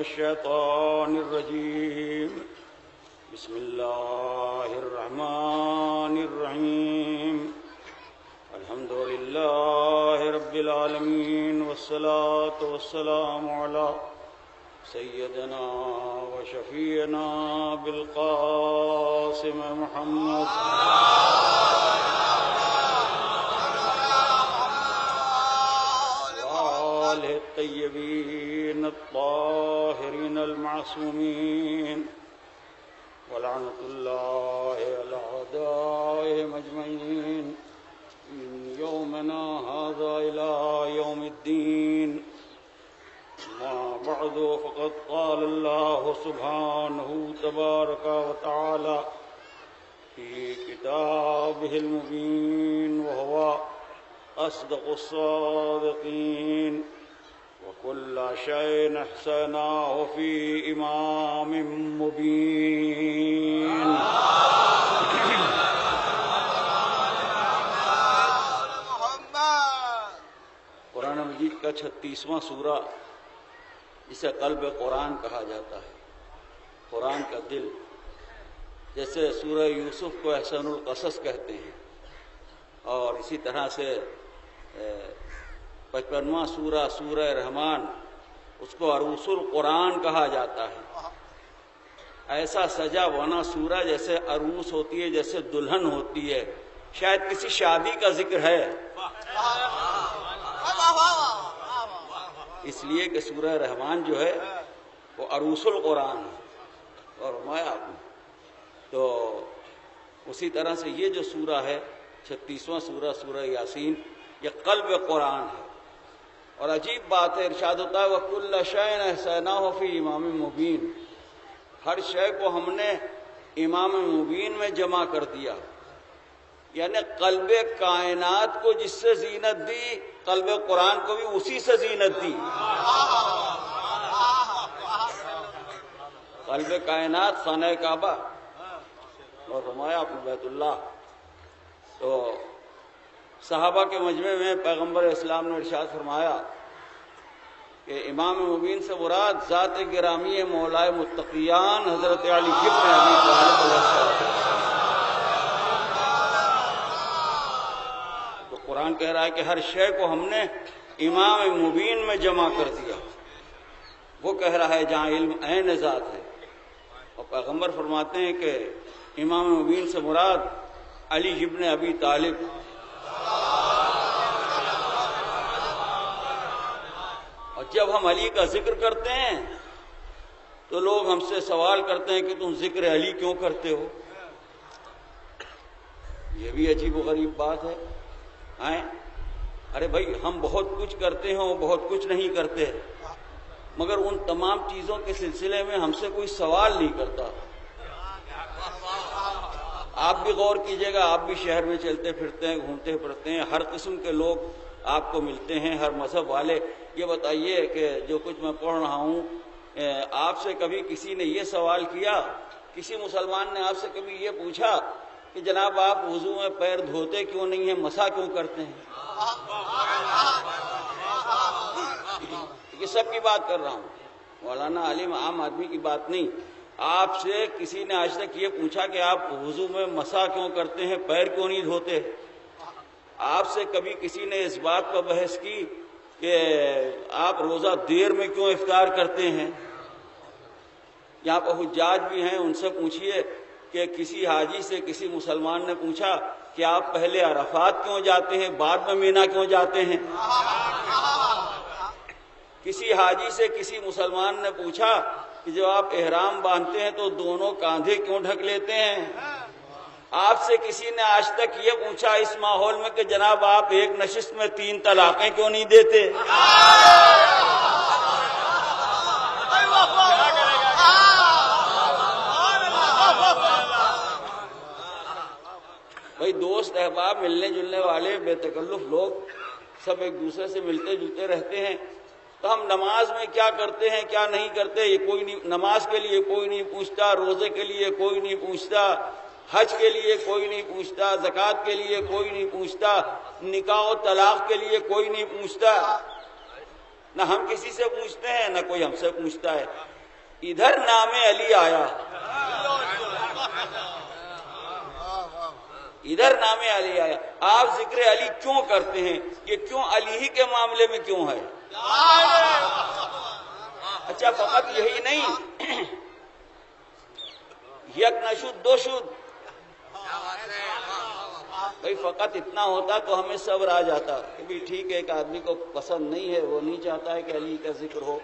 الشيطان الرجيم بسم الله الرحمن الرحيم الحمد لله رب العالمين والصلاة والسلام على سيدنا وشفيعنا بالقاسم محمد وآله الطيبين الطاهرين المعصومين ولعنة الله على أعدائهم أجمعين من يومنا هذا إلى يوم الدين. ما بعد فقد قال الله سبحانه تبارك وتعالى في كتابه المبين وهو أصدق الصادقين وكل شيء أحصيناه في إمام مبين. قرآن مجید کا 36واں سورہ جسے قلب قرآن کہا جاتا ہے، قرآن کا دل. جیسے سورہ یوسف کو احسن القصص کہتے ہیں، اور اسی طرح سے 55واں سورہ سورہ رحمان اس کو عروس القرآن کہا جاتا ہے. ایسا سجا بنا سورہ جیسے عروس ہوتی ہے، جیسے دلہن ہوتی ہے. شاید کسی شادی کا ذکر ہے، اس لیے کہ سورہ رحمان جو ہے وہ عروس القرآن ہے. اور آپ نے تو اسی طرح سے یہ جو سورہ ہے 36واں سورہ سورہ یاسین، یہ قلب قرآن ہے. اور عجیب بات ہے، ارشاد ہوتا ہے وَكُلَّ شَيْءٍ أَحْصَيْنَاهُ فِي إِمَامٍ مُبِينٍ. ہر شے کو ہم نے امام مبین میں جمع کر دیا. یعنی قلب کائنات کو جس سے زینت دی، قلب قرآن کو بھی اسی سے زینت دی. قلب کائنات خانہ کعبہ اور فرمایا اپنے بیت اللہ. تو صحابہ کے مجمع میں پیغمبر اسلام نے ارشاد فرمایا کہ امام مبین سے مراد ذات گرامی مولائے متقیان حضرت علی ابن ابی طالب علیہ السلام. تو قرآن کہہ رہا ہے کہ ہر شے کو ہم نے امام مبین میں جمع کر دیا. وہ کہہ رہا ہے جہاں علم عین ذات ہے. اور پیغمبر فرماتے ہیں کہ امام مبین سے مراد علی ابن ابی طالب. اور جب ہم علی کا ذکر کرتے ہیں تو لوگ ہم سے سوال کرتے ہیں کہ تم ذکر علی کیوں کرتے ہو. یہ بھی عجیب و غریب بات ہے. ارے بھائی، ہم بہت کچھ کرتے ہیں اور بہت کچھ نہیں کرتے، مگر ان تمام چیزوں کے سلسلے میں ہم سے کوئی سوال نہیں کرتا. آپ بھی غور کیجئے گا، آپ بھی شہر میں چلتے پھرتے ہیں، گھومتے پھرتے ہیں، ہر قسم کے لوگ آپ کو ملتے ہیں، ہر مذہب والے. یہ بتائیے کہ جو کچھ میں پڑھ رہا ہوں، آپ سے کبھی کسی نے یہ سوال کیا، کسی مسلمان نے آپ سے کبھی یہ پوچھا کہ جناب آپ وضو میں پیر دھوتے کیوں نہیں ہیں، مسح کیوں کرتے ہیں؟ یہ سب کی بات کر رہا ہوں، مولانا عالم عام آدمی کی بات نہیں. آپ سے کسی نے آج تک یہ پوچھا کہ آپ وضو میں مسح کیوں کرتے ہیں، پیر کیوں نہیں دھوتے؟ آپ سے کبھی کسی نے اس بات پر بحث کی کہ آپ روزہ دیر میں کیوں افطار کرتے ہیں؟ یہاں پر حجاج بھی ہیں، ان سے پوچھئے کہ کسی حاجی سے کسی مسلمان نے پوچھا کہ آپ پہلے عرفات کیوں جاتے ہیں، بعد میں مینا کیوں جاتے ہیں؟ کسی حاجی سے کسی مسلمان نے پوچھا کہ جب آپ احرام باندھتے ہیں تو دونوں کاندھے کیوں ڈھک لیتے ہیں؟ آپ سے کسی نے آج تک یہ پوچھا اس ماحول میں کہ جناب آپ ایک نشست میں 3 طلاقیں کیوں نہیں دیتے؟ بھائی، دوست احباب، ملنے جلنے والے بے تکلف لوگ سب ایک دوسرے سے ملتے جلتے رہتے ہیں. تو ہم نماز میں کیا کرتے ہیں کیا نہیں کرتے یہ کوئی نہیں، نماز کے لیے کوئی نہیں پوچھتا، روزے کے لیے کوئی نہیں پوچھتا، حج کے لیے کوئی نہیں پوچھتا، زکوٰۃ کے لیے کوئی نہیں پوچھتا، نکاح و طلاق کے لیے کوئی نہیں پوچھتا. نہ ہم کسی سے پوچھتے ہیں نہ کوئی ہم سے پوچھتا ہے. ادھر نام علی آیا, ادھر نام علی آیا. آپ ذکر علی کیوں کرتے ہیں؟ یہ کیوں علی ہی کے معاملے میں کیوں ہے؟ اچھا فقط یہی نہیں, یک نہ شد دو شد, بھائی فقط اتنا ہوتا تو ہمیں صبر آ جاتا کہ بھی ٹھیک ہے, ایک آدمی کو پسند نہیں ہے, وہ نہیں چاہتا ہے کہ علی کا ذکر ہو.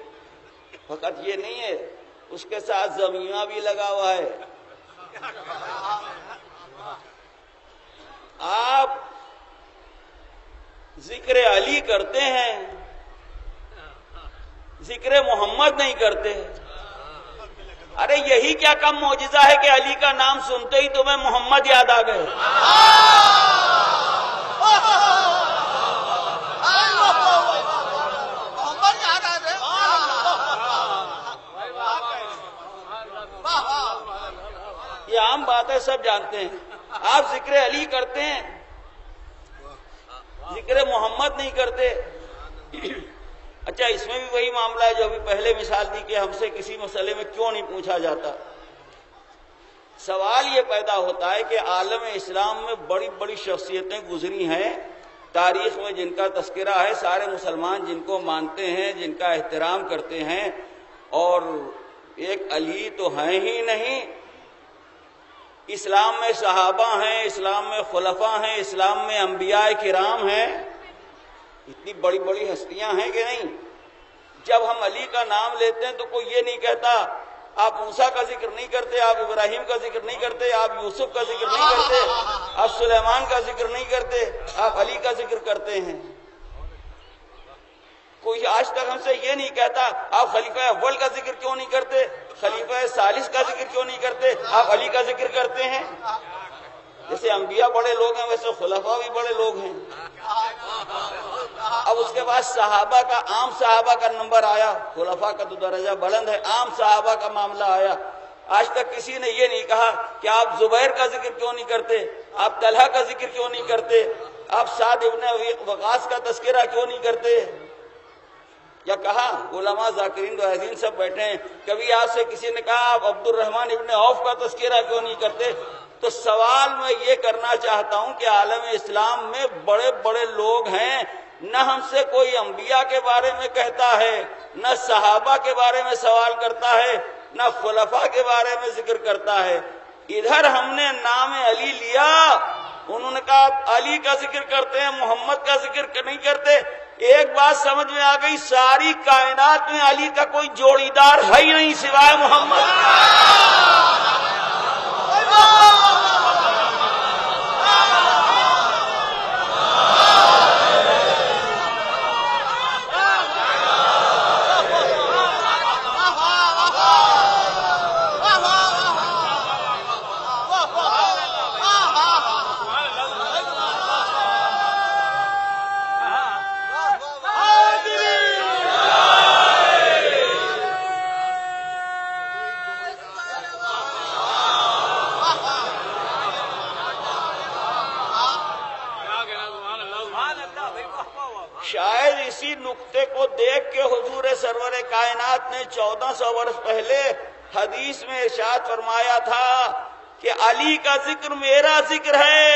فقط یہ نہیں ہے, اس کے ساتھ زمینہ بھی لگا ہوا ہے. آپ ذکر علی کرتے ہیں, ذکر محمد نہیں کرتے. ارے یہی کیا کم معجزہ ہے کہ علی کا نام سنتے ہی تمہیں محمد یاد آ گئے. یہ عام بات ہے, سب جانتے ہیں. آپ ذکر علی کرتے ہیں, ذکر محمد نہیں کرتے. اچھا اس میں بھی وہی معاملہ ہے جو ابھی پہلے مثال دی کہ ہم سے کسی مسئلے میں کیوں نہیں پوچھا جاتا. سوال یہ پیدا ہوتا ہے کہ عالم اسلام میں بڑی بڑی شخصیتیں گزری ہیں تاریخ میں, جن کا تذکرہ ہے, سارے مسلمان جن کو مانتے ہیں, جن کا احترام کرتے ہیں, اور ایک علی تو ہیں ہی نہیں. اسلام میں صحابہ ہیں, اسلام میں خلفاء ہیں, اسلام میں انبیاء کرام ہیں, اتنی بڑی بڑی ہستیاں ہیں کہ نہیں. جب ہم علی کا نام لیتے ہیں تو کوئی یہ نہیں کہتا آپ موسیٰ کا ذکر نہیں کرتے, آپ ابراہیم کا ذکر نہیں کرتے, آپ یوسف کا ذکر نہیں کرتے, آپ سلیمان کا ذکر نہیں کرتے, آپ علی کا ذکر کرتے ہیں. کوئی آج تک ہم سے یہ نہیں کہتا آپ خلیفہ اول کا ذکر کیوں نہیں کرتے, خلیفہ ثالث کا ذکر کیوں نہیں کرتے, آپ علی کا ذکر کرتے ہیں. جیسے انبیاء بڑے لوگ ہیں ویسے خلفاء بھی بڑے لوگ ہیں. اب اس کے بعد صحابہ کا, عام صحابہ کا نمبر آیا, خلفاء کا تو درجہ بلند ہے, عام صحابہ کا معاملہ آیا. آج تک کسی نے یہ نہیں کہا کہ آپ زبیر کا ذکر کیوں نہیں کرتے, آپ طلحہ کا ذکر کیوں نہیں کرتے, آپ سعد ابن وقاص کا تذکرہ کیوں نہیں کرتے. یا کہا علماء ذاکرین واعظین سب بیٹھے ہیں, کبھی آپ سے کسی نے کہا آپ عبد الرحمن ابن عوف کا تذکرہ کیوں نہیں کرتے. تو سوال میں یہ کرنا چاہتا ہوں کہ عالم اسلام میں بڑے بڑے لوگ ہیں, نہ ہم سے کوئی انبیاء کے بارے میں کہتا ہے, نہ صحابہ کے بارے میں سوال کرتا ہے, نہ خلفاء کے بارے میں ذکر کرتا ہے. ادھر ہم نے نام علی لیا, انہوں نے کہا علی کا ذکر کرتے ہیں, محمد کا ذکر نہیں کرتے. ایک بات سمجھ میں آ گئی, ساری کائنات میں علی کا کوئی جوڑی دار ہے ہی نہیں سوائے محمد. شاید اسی نقطے کو دیکھ کے حضور سرور کائنات نے 1400 برس پہلے حدیث میں ارشاد فرمایا تھا کہ علی کا ذکر میرا ذکر ہے.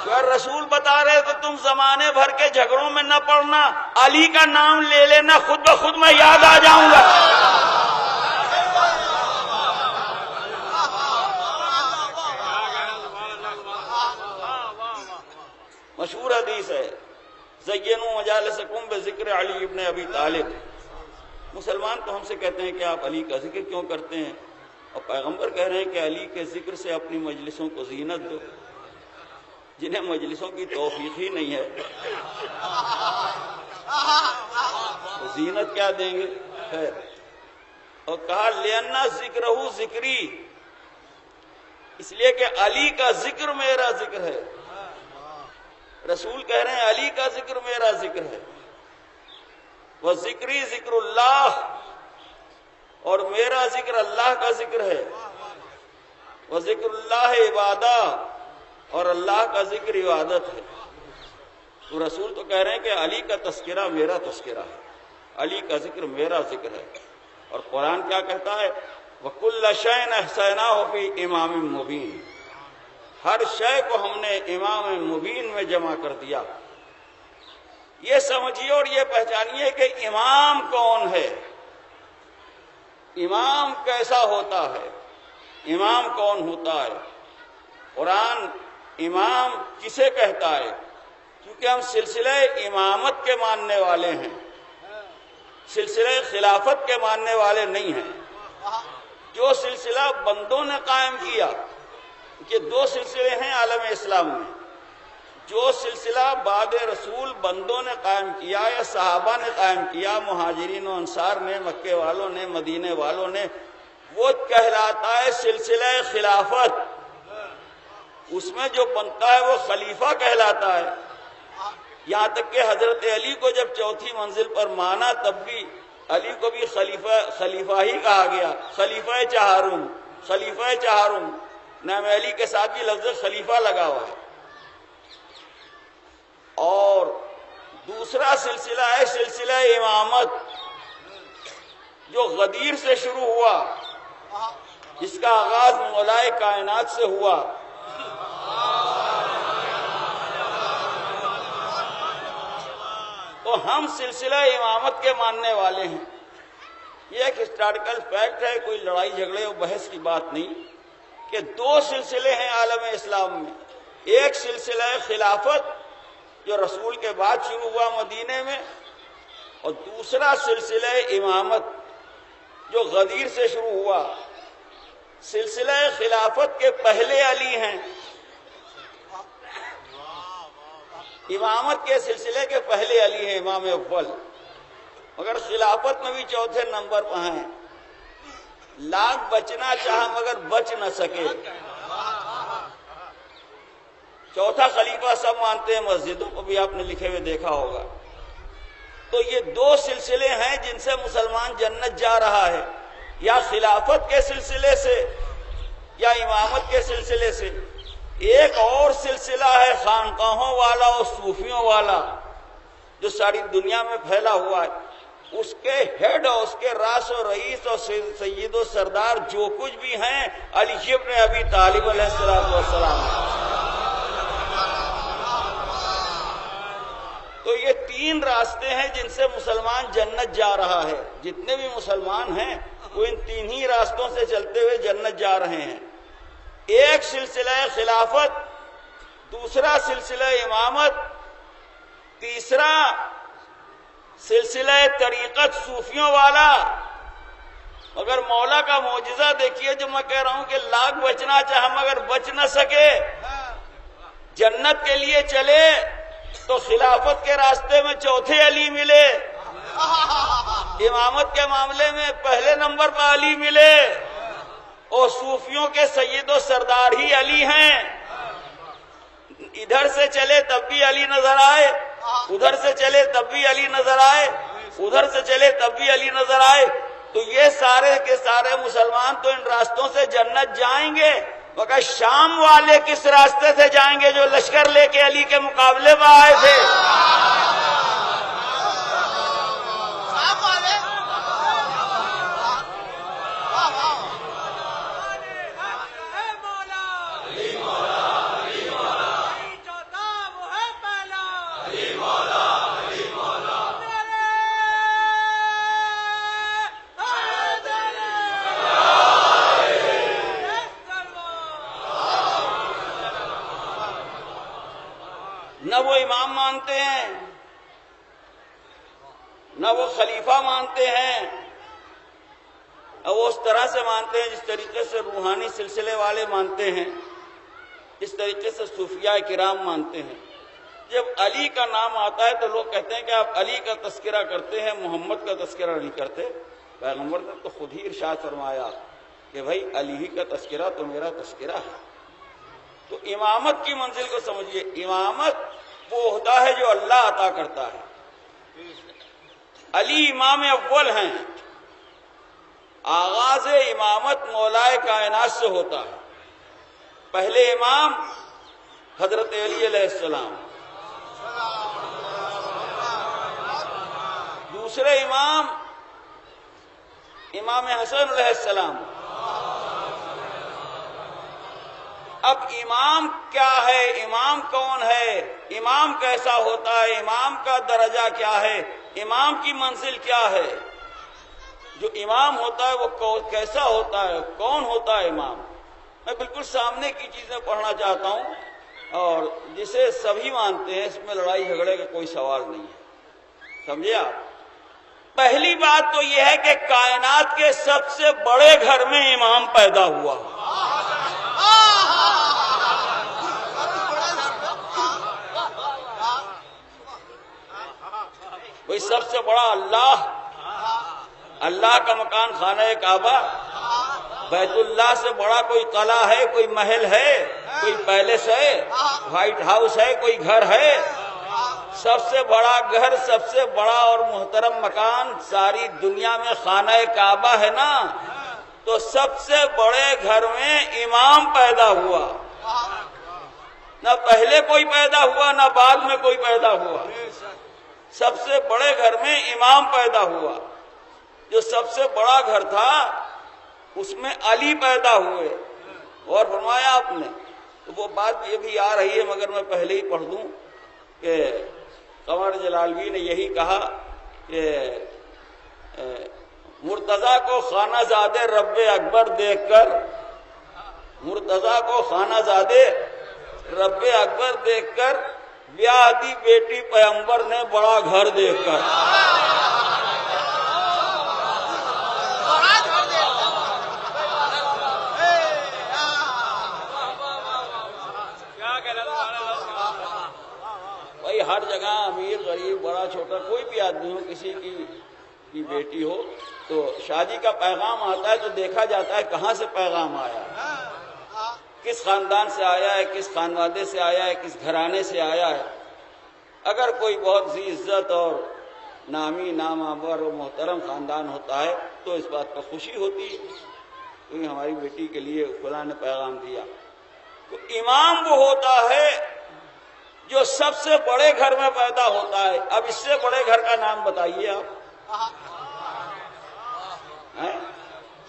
اگر رسول بتا رہے تو تم زمانے بھر کے جھگڑوں میں نہ پڑنا, علی کا نام لے لینا, خود بخود میں یاد آ جاؤں گا. مشہور حدیث ہے, زینوا مجالسکم بذکر علی ابن ابی طالب. مسلمان تو ہم سے کہتے ہیں کہ آپ علی کا ذکر کیوں کرتے ہیں, اور پیغمبر کہہ رہے ہیں کہ علی کے ذکر سے اپنی مجلسوں کو زینت دو. جنہیں مجلسوں کی توفیق ہی نہیں ہے تو زینت کیا دیں گے. خیر, اور کہا لأن ذکرہ ذکری, اس لیے کہ علی کا ذکر میرا ذکر ہے. رسول کہہ رہے ہیں علی کا ذکر میرا ذکر ہے. وہ ذکری ذکر اللہ, اور میرا ذکر اللہ کا ذکر ہے. وہ ذکر اللہ عبادہ, اور اللہ کا ذکر عبادت ہے. تو رسول تو کہہ رہے ہیں کہ علی کا تذکرہ میرا تذکرہ ہے، علی کا ذکر میرا ذکر ہے۔ اور قرآن کیا کہتا ہے؟ وَكُلَّ شَيْءٍ أَحْصَيْنَاهُ فِي إِمَامٍ مُبِينٍ، ہر شے کو ہم نے امام مبین میں جمع کر دیا۔ یہ سمجھیے اور یہ پہچانیے کہ امام کون ہے، امام کیسا ہوتا ہے، امام کون ہوتا ہے۔ قرآن امام کسے کہتا ہے؟ کیونکہ ہم سلسلہ امامت کے ماننے والے ہیں، سلسلہ خلافت کے ماننے والے نہیں ہیں۔ جو سلسلہ بندوں نے قائم کیا، کہ دو سلسلے ہیں عالم اسلام میں، جو سلسلہ بعد رسول بندوں نے قائم کیا یا صحابہ نے قائم کیا، مہاجرین و انصار نے، مکے والوں نے، مدینے والوں نے، وہ کہلاتا ہے سلسلہ خلافت۔ اس میں جو بنتا ہے وہ خلیفہ کہلاتا ہے۔ یہاں تک کہ حضرت علی کو جب چوتھی منزل پر مانا تب بھی علی کو بھی خلیفہ ہی کہا گیا، خلیفہ چہارم، خلیفہ چہارم، نام علی کے ساتھ بھی لفظ خلیفہ لگا ہوا ہے۔ اور دوسرا سلسلہ ہے سلسلہ امامت، جو غدیر سے شروع ہوا، جس کا آغاز مولائے کائنات سے ہوا۔ تو ہم سلسلہ امامت کے ماننے والے ہیں۔ یہ ایک ہسٹوریکل فیکٹ ہے، کوئی لڑائی جھگڑے اور بحث کی بات نہیں، کہ دو سلسلے ہیں عالم اسلام میں۔ ایک سلسلہ خلافت جو رسول کے بعد شروع ہوا مدینے میں، اور دوسرا سلسلہ امامت جو غدیر سے شروع ہوا۔ سلسلہ خلافت کے پہلے علی ہیں، امامت کے سلسلے کے پہلے علی ہیں، امام اول، مگر خلافت میں بھی چوتھے نمبر پر ہیں۔ لاکھ بچنا چاہا مگر بچ نہ سکے۔ چوتھا خلیفہ سب مانتے ہیں، مسجدوں کو بھی آپ نے لکھے ہوئے دیکھا ہوگا۔ تو یہ دو سلسلے ہیں جن سے مسلمان جنت جا رہا ہے، یا خلافت کے سلسلے سے یا امامت کے سلسلے سے۔ ایک اور سلسلہ ہے خانقاہوں والا اور صوفیوں والا، جو ساری دنیا میں پھیلا ہوا ہے۔ اس کے ہیڈ اور اس کے راس و رئیس اور سید و سردار جو کچھ بھی ہیں، علی ابن ابی طالب علیہ السلام۔ تو یہ تین راستے ہیں جن سے مسلمان جنت جا رہا ہے۔ جتنے بھی مسلمان ہیں وہ ان تین ہی راستوں سے چلتے ہوئے جنت جا رہے ہیں۔ ایک سلسلہ خلافت، دوسرا سلسلہ امامت، تیسرا سلسلہ طریقت صوفیوں والا۔ مگر مولا کا معجزہ دیکھیے، جو میں کہہ رہا ہوں کہ لاکھ بچنا چاہا مگر بچ نہ سکے، جنت کے لیے چلے تو خلافت کے راستے میں چوتھے علی ملے، امامت کے معاملے میں پہلے نمبر پر علی ملے، اور صوفیوں کے سید و سردار ہی علی ہیں۔ ادھر سے چلے تب بھی علی نظر آئے، ادھر سے چلے تب بھی علی نظر آئے، ادھر سے چلے تب بھی علی نظر آئے۔ تو یہ سارے کے سارے مسلمان تو ان راستوں سے جنت جائیں گے، مگر شام والے کس راستے سے جائیں گے جو لشکر لے کے علی کے مقابلے میں آئے تھے؟ نہ وہ امام مانتے ہیں، نہ وہ خلیفہ مانتے ہیں، نہ وہ اس طرح سے مانتے ہیں جس طریقے سے روحانی سلسلے والے مانتے ہیں، جس طریقے سے صوفیاء کرام مانتے ہیں۔ جب علی کا نام آتا ہے تو لوگ کہتے ہیں کہ آپ علی کا تذکرہ کرتے ہیں، محمد کا تذکرہ نہیں کرتے۔ پیغمبر نے تو خود ہی ارشاد فرمایا کہ بھائی علی ہی کا تذکرہ تو میرا تذکرہ ہے۔ تو امامت کی منزل کو سمجھیے، امامت وہ عہدہ ہے جو اللہ عطا کرتا ہے۔ علی امام اول ہیں، آغاز امامت مولائے کائنات سے ہوتا ہے۔ پہلے امام حضرت علی علیہ السلام، دوسرے امام امام حسن علیہ السلام. اب امام کیا ہے، امام کون ہے، امام کیسا ہوتا ہے، امام کا درجہ کیا ہے، امام کی منزل کیا ہے. جو امام ہوتا ہے وہ کیسا ہوتا ہے، کون ہوتا ہے امام. میں بالکل سامنے کی چیزیں پڑھنا چاہتا ہوں اور جسے سبھی مانتے ہیں، اس میں لڑائی جھگڑے کا کوئی سوال نہیں ہے. سمجھے آپ؟ پہلی بات تو یہ ہے کہ کائنات کے سب سے بڑے گھر میں امام پیدا ہوا. وہی سب سے بڑا اللہ کا مکان خانہ کعبہ. بیت اللہ سے بڑا کوئی قلعہ ہے، کوئی محل ہے، کوئی پیلس ہے، وائٹ ہاؤس ہے، کوئی گھر ہے. سب سے بڑا گھر، سب سے بڑا اور محترم مکان ساری دنیا میں خانہ کعبہ ہے نا. تو سب سے بڑے گھر میں امام پیدا ہوا. نہ پہلے کوئی پیدا ہوا نہ بعد میں کوئی پیدا ہوا. سب سے بڑے گھر میں امام پیدا ہوا. جو سب سے بڑا گھر تھا اس میں علی پیدا ہوئے. اور فرمایا آپ نے، تو وہ بات یہ بھی آ رہی ہے مگر میں پہلے ہی پڑھ دوں کہ قمر جلالوی نے یہی کہا کہ مرتضیٰ کو خانہ زادے رب اکبر دیکھ کر، مرتضیٰ کو خانہ زادے رب اکبر دیکھ کر، بیاہ دی بیٹی پیغمبر نے بڑا گھر دیکھ کر. بھائی ہر جگہ امیر غریب بڑا چھوٹا کوئی بھی آدمی ہو، کسی کی بیٹی ہو تو شادی کا پیغام آتا ہے تو دیکھا جاتا ہے کہاں سے پیغام آیا ہے، کس خاندان سے آیا ہے، کس خانوادے سے آیا ہے، کس گھرانے سے آیا ہے. اگر کوئی بہت ذی عزت اور نامی نامور و محترم خاندان ہوتا ہے تو اس بات پر خوشی ہوتی ہے کیونکہ ہماری بیٹی کے لیے فلاں نے پیغام دیا. تو امام وہ ہوتا ہے جو سب سے بڑے گھر میں پیدا ہوتا ہے. اب اس سے بڑے گھر کا نام بتائیے آپ.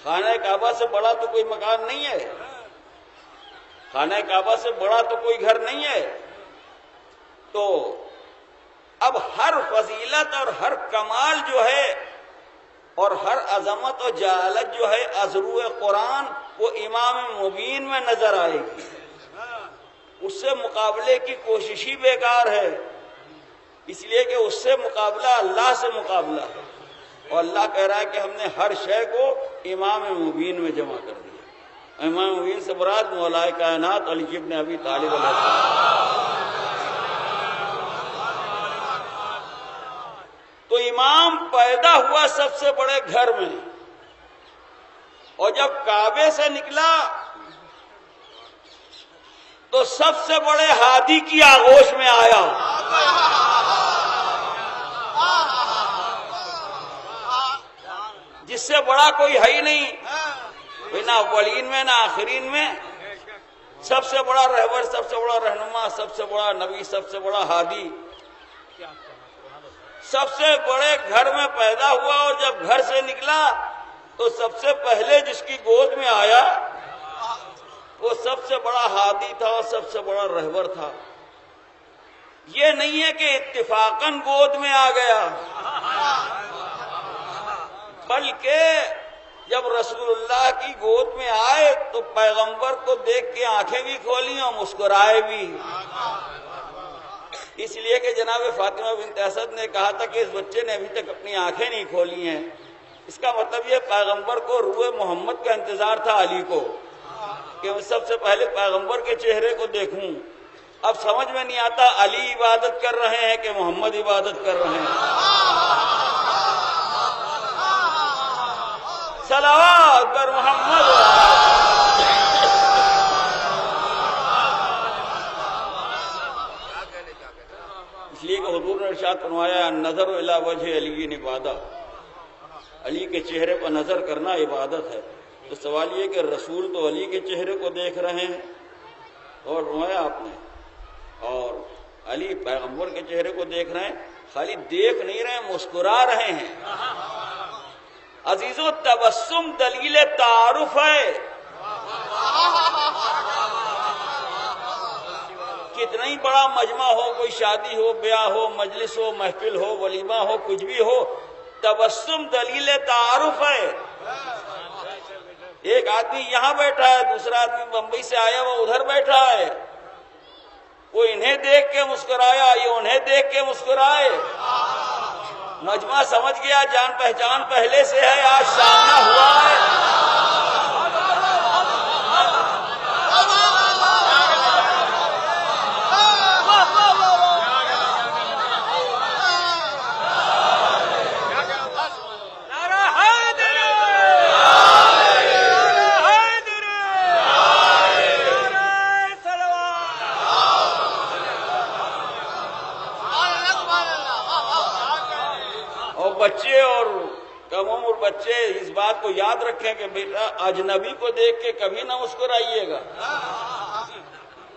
خانہ کعبہ سے بڑا تو کوئی مکان نہیں ہے، خانہ کعبہ سے بڑا تو کوئی گھر نہیں ہے. تو اب ہر فضیلت اور ہر کمال جو ہے اور ہر عظمت اور جلالت جو ہے ازرو قرآن وہ امام مبین میں نظر آئے گی. اس سے مقابلے کی کوشش ہی بیکار ہے، اس لیے کہ اس سے مقابلہ اللہ سے مقابلہ ہے. اور اللہ کہہ رہا ہے کہ ہم نے ہر شے کو امام مبین میں جمع کر دیا. امام مبین سے مراد مولا کائنات علی ابن ابی طالب علیہ السلام. تو امام پیدا ہوا سب سے بڑے گھر میں، اور جب کعبے سے نکلا تو سب سے بڑے ہادی کی آغوش میں آیا. جس سے بڑا کوئی ہے ہی نہیں، نہ اولین میں نہ آخرین میں. سب سے بڑا رہبر، سب سے بڑا رہنما، سب سے بڑا نبی، سب سے بڑا ہادی سب سے بڑے گھر میں پیدا ہوا. اور جب گھر سے نکلا تو سب سے پہلے جس کی گود میں آیا وہ سب سے بڑا ہادی تھا اور سب سے بڑا رہبر تھا. یہ نہیں ہے کہ اتفاقاً گود میں آ گیا، بلکہ جب رسول اللہ کی گود میں آئے تو پیغمبر کو دیکھ کے آنکھیں بھی کھولیں اور مسکرائے بھی. اس لیے کہ جناب فاطمہ بنت اسد نے کہا تھا کہ اس بچے نے ابھی تک اپنی آنکھیں نہیں کھولی ہیں. اس کا مطلب یہ پیغمبر کو روح محمد کا انتظار تھا علی کو کہ میں سب سے پہلے پیغمبر کے چہرے کو دیکھوں. اب سمجھ میں نہیں آتا علی عبادت کر رہے ہیں کہ محمد عبادت کر رہے ہیں. صلوات بر محمد. اس لیے کہ حضور نے ارشاد فرمایا نظر الی وجہ علی عبادت، علی کے چہرے پر نظر کرنا عبادت ہے. تو سوال یہ کہ رسول تو علی کے چہرے کو دیکھ رہے ہیں اور فرمایا آپ نے، اور علی پیغمبر کے چہرے کو دیکھ رہے ہیں. خالی دیکھ نہیں رہے، مسکرا رہے ہیں۔ عزیزو، تبسم دلیل تعارف ہے۔ کتنا ہی بڑا مجمع ہو، کوئی شادی ہو، بیاہ ہو، مجلس ہو، محفل ہو، ولیمہ ہو، کچھ بھی ہو، تبسم دلیل تعارف ہے۔ ایک آدمی یہاں بیٹھا ہے، دوسرا آدمی بمبئی سے آیا وہ ادھر بیٹھا ہے، وہ انہیں دیکھ کے مسکرایا، یہ انہیں دیکھ کے مسکرائے، مجمع سمجھ گیا جان پہچان پہلے سے ہے، آج سامنا ہوا ہے۔ بچے اور کم عمر بچے اس بات کو یاد رکھیں کہ بیٹا اجنبی کو دیکھ کے کبھی نہ مسکرائیے گا،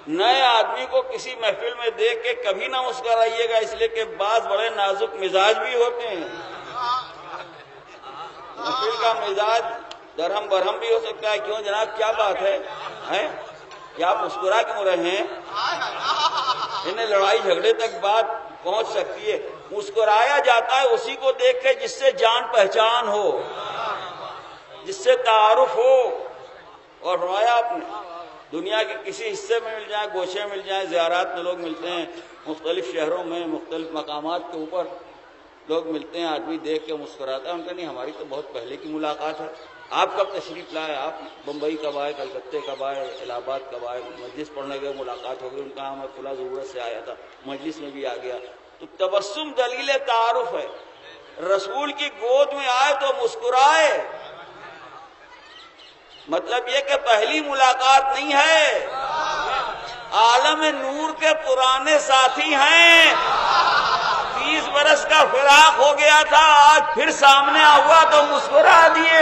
نئے آدمی کو کسی محفل میں دیکھ کے کبھی نہ مسکرائیے گا، اس لیے کہ بعض بڑے نازک مزاج بھی ہوتے ہیں، محفل کا مزاج درہم برہم بھی ہو سکتا ہے۔ کیوں جناب، کیا بات ہے کیا آپ مسکرا کیوں رہے ہیں؟ انہیں لڑائی جھگڑے تک بات پہنچ سکتی ہے۔ مسکرایا جاتا ہے اسی کو دیکھ کے جس سے جان پہچان ہو، جس سے تعارف ہو۔ اور فرمایا آپ نے دنیا کے کسی حصے میں مل جائیں، گوشے مل جائیں، زیارات میں لوگ ملتے ہیں، مختلف شہروں میں مختلف مقامات کے اوپر لوگ ملتے ہیں، آدمی دیکھ کے مسکراتا ہے، ان کا نہیں ہماری تو بہت پہلے کی ملاقات ہے، آپ کب تشریف لائے، آپ بمبئی کب آئے، کلکتے کب آئے، الہ آباد کب آئے، مجلس پڑھنے گئے، ملاقات ہو گئی، ان کا میں کھلا ضرورت سے آیا تھا، مجلس میں بھی آ گیا۔ تو تبسم دلیل تعارف ہے، رسول کی گود میں آئے تو مسکرائے، مطلب یہ کہ پہلی ملاقات نہیں ہے، عالم نور کے پرانے ساتھی ہیں، 30 برس کا فراق ہو گیا تھا، آج پھر سامنے ہوا تو مسکرا دیے۔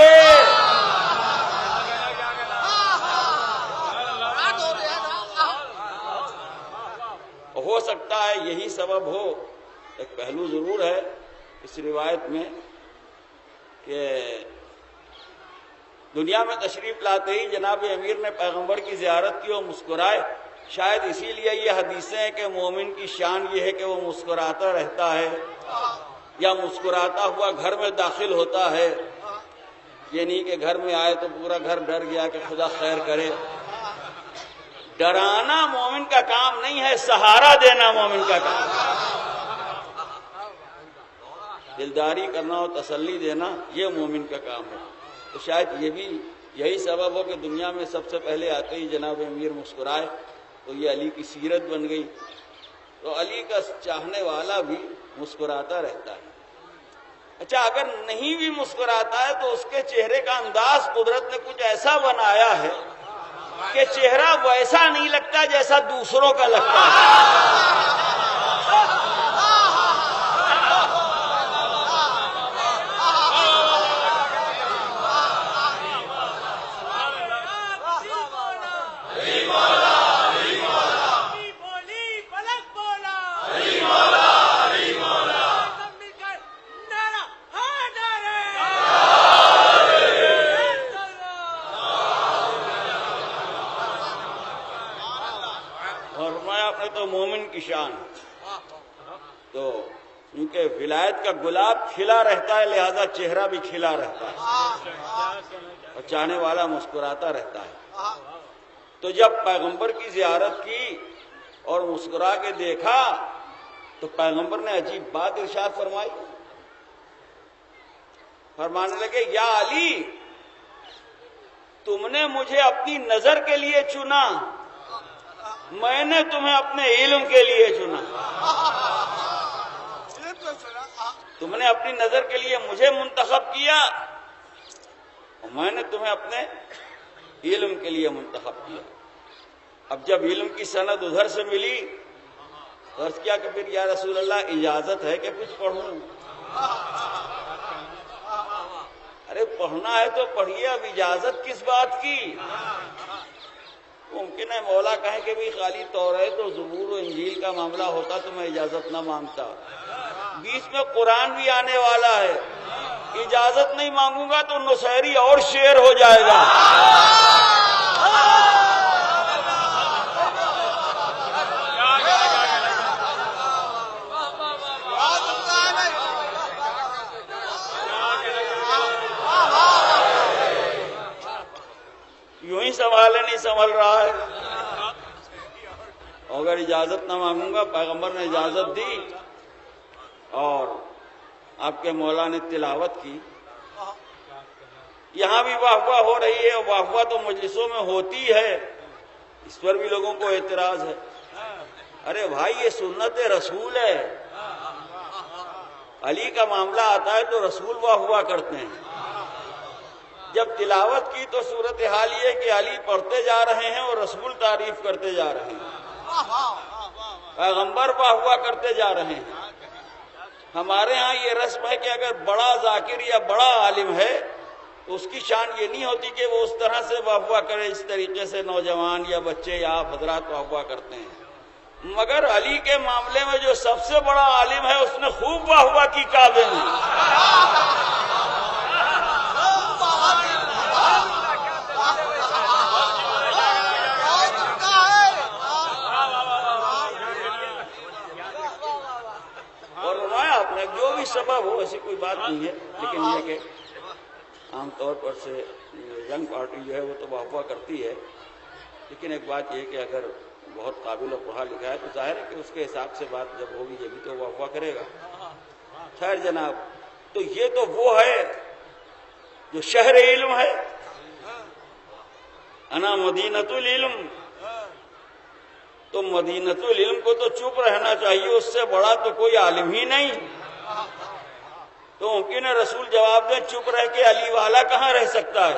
ہو سکتا ہے یہی سبب ہو، ایک پہلو ضرور ہے اس روایت میں کہ دنیا میں تشریف لاتے ہی جناب امیر نے پیغمبر کی زیارت کی اور مسکرائے، شاید اسی لیے یہ حدیثیں ہیں کہ مومن کی شان یہ ہے کہ وہ مسکراتا رہتا ہے یا مسکراتا ہوا گھر میں داخل ہوتا ہے، یہ نہیں کہ گھر میں آئے تو پورا گھر ڈر گیا کہ خدا خیر کرے۔ ڈرانا مومن کا کام نہیں ہے، سہارا دینا مومن کا کام ہے، دلداری کرنا اور تسلی دینا یہ مومن کا کام ہے۔ تو شاید یہ بھی یہی سبب ہو کہ دنیا میں سب سے پہلے آتے ہی جناب امیر مسکرائے، تو یہ علی کی سیرت بن گئی۔ تو علی کا چاہنے والا بھی مسکراتا رہتا ہے۔ اچھا، اگر نہیں بھی مسکراتا ہے تو اس کے چہرے کا انداز قدرت نے کچھ ایسا بنایا ہے کہ چہرہ ویسا نہیں لگتا جیسا دوسروں کا لگتا ہے۔ مومن کی شان تو ان کے ولایت کا گلاب کھلا رہتا ہے، لہذا چہرہ بھی کھلا رہتا ہے اور چاہنے والا مسکراتا رہتا ہے۔ تو جب پیغمبر کی زیارت کی اور مسکرا کے دیکھا تو پیغمبر نے عجیب بات ارشاد فرمائی، فرمانے لگے یا علی، تم نے مجھے اپنی نظر کے لیے چنا، میں نے تمہیں اپنے علم کے لیے چنا۔ تم نے اپنی نظر کے لیے مجھے منتخب کیا اور میں نے تمہیں اپنے علم کے لیے منتخب کیا۔ اب جب علم کی سند ادھر سے ملی تو عرض کیا کہ پھر یا رسول اللہ اجازت ہے کہ کچھ پڑھوں؟ ارے پڑھنا ہے تو پڑھیے، اب اجازت کس بات کی؟ ممکن ہے مولا کہیں کہ بھی خالی توریت و زبور و انجیل کا معاملہ ہوتا تو میں اجازت نہ مانگتا، بیچ میں قرآن بھی آنے والا ہے، اجازت نہیں مانگوں گا تو نصیری اور شعر ہو جائے گا۔ یوں ہی سنبھالے نہیں سنبھل رہا ہے۔ اگر اجازت نہ مانگوں گا، پیغمبر نے اجازت دی اور آپ کے مولا نے تلاوت کی۔ یہاں بھی واہ واہ ہو رہی ہے، واہ واہ تو مجلسوں میں ہوتی ہے، اس پر بھی لوگوں کو اعتراض ہے۔ ارے بھائی، یہ سنت رسول ہے، علی کا معاملہ آتا ہے تو رسول واہ واہ کرتے ہیں۔ جب تلاوت کی تو صورتحال یہ کہ علی پڑھتے جا رہے ہیں اور رسول تعریف کرتے جا رہے ہیں، پیغمبر واہ واہ کرتے جا رہے ہیں۔ ہمارے ہاں یہ رسم ہے کہ اگر بڑا ذاکر یا بڑا عالم ہے تو اس کی شان یہ نہیں ہوتی کہ وہ اس طرح سے واہ واہ کرے اس طریقے سے نوجوان یا بچے یا آپ حضرات واہ واہ کرتے ہیں۔ مگر علی کے معاملے میں جو سب سے بڑا عالم ہے اس نے خوب واہ واہ کی کعبے میں۔ جو بھی سبب ہو، ایسی کوئی بات نہیں ہے، لیکن یہ کہ عام طور پر سے ینگ پارٹی جو ہے وہ تو واہ واہ کرتی ہے، لیکن ایک بات یہ کہ اگر بہت قابل و پڑھا لکھا ہے تو ظاہر ہے کہ اس کے حساب سے بات جب ہوگی جبھی تو واہ واہ کرے گا۔ خیر جناب، تو یہ تو وہ ہے جو شہر علم ہے، انا مدینۃ العلم، تو مدینۃ العلم کو تو چپ رہنا چاہیے، اس سے بڑا تو کوئی عالم ہی نہیں۔ تو ممکن ہے رسول جواب دیں چپ رہ کے علی والا کہاں رہ سکتا ہے؟